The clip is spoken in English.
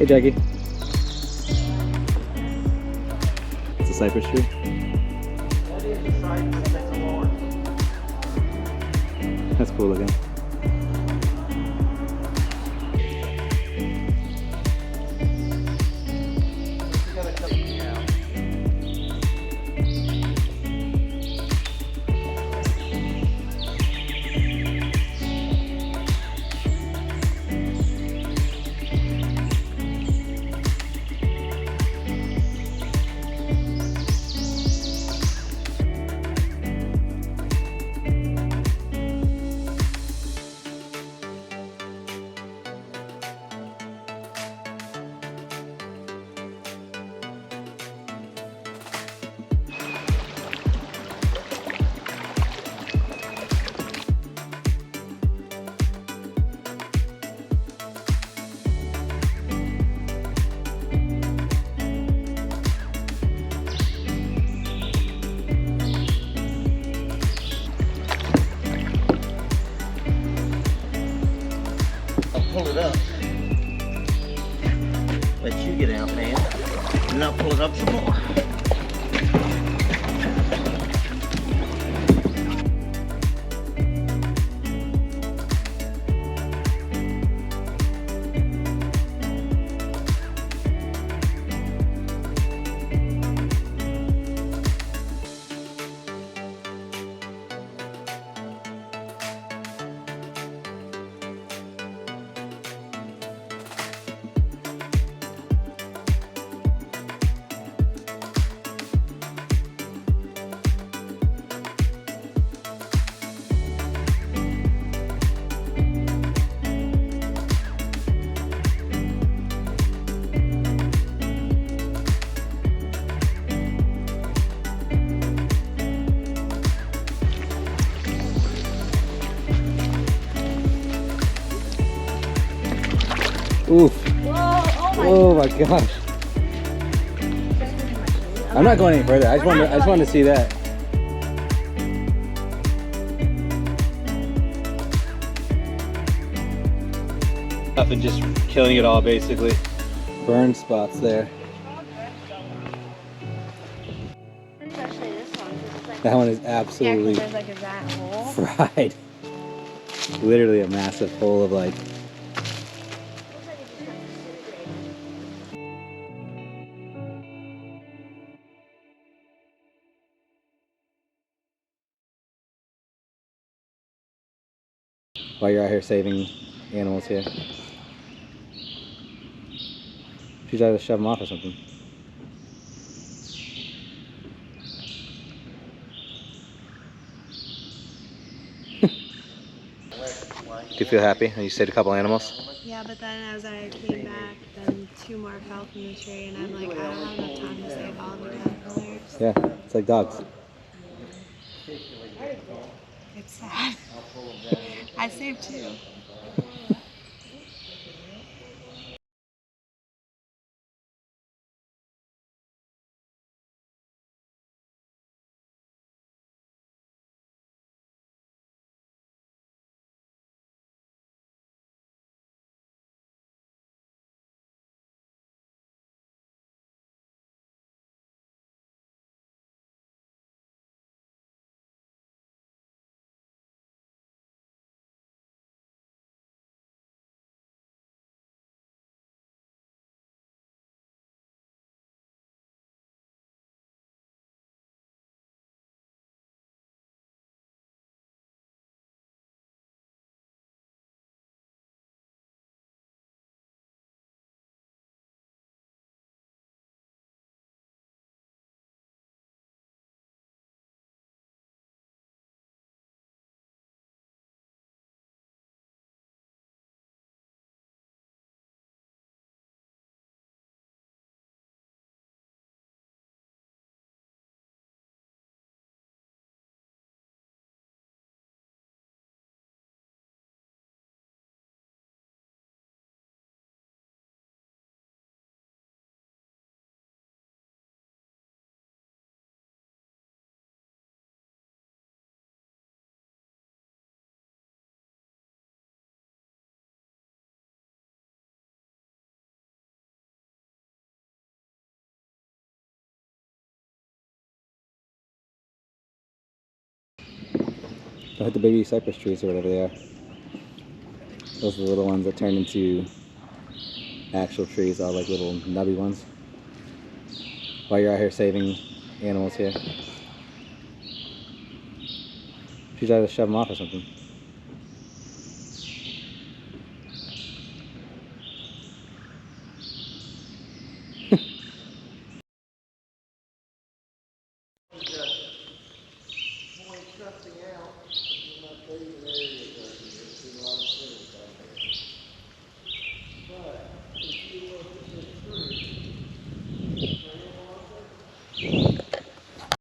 Hey, Jackie. It's a cypress tree. That is a cypress, that's a large one. That's cool looking. We got a couple, yeah. Pull it up. Let you get out, man. And I'll pull it up some more. Oof. Whoa, Oh my gosh. I'm not going any further. I just wanted to see that. Up and just killing it all basically. Burn spots there. Especially this one. 'Cause it's like, That one is yeah, 'cause absolutely there's like a rat hole. fried. Literally a massive hole of like Looks like it just got disintegrated. while you're out here saving animals here. You try to shove them off or something. Do you feel happy when you saved a couple animals? Yeah, but then as I came back, then 2 more fell from the tree, and I'm like, I don't have enough time to save all the caterpillars. Yeah, it's like dogs. It's sad. I saved 2. Like the baby cypress trees or whatever they are. Those are the little ones that turn into actual trees, all like little nubby ones. While you're out here saving animals here. She's trying to shove them off or something.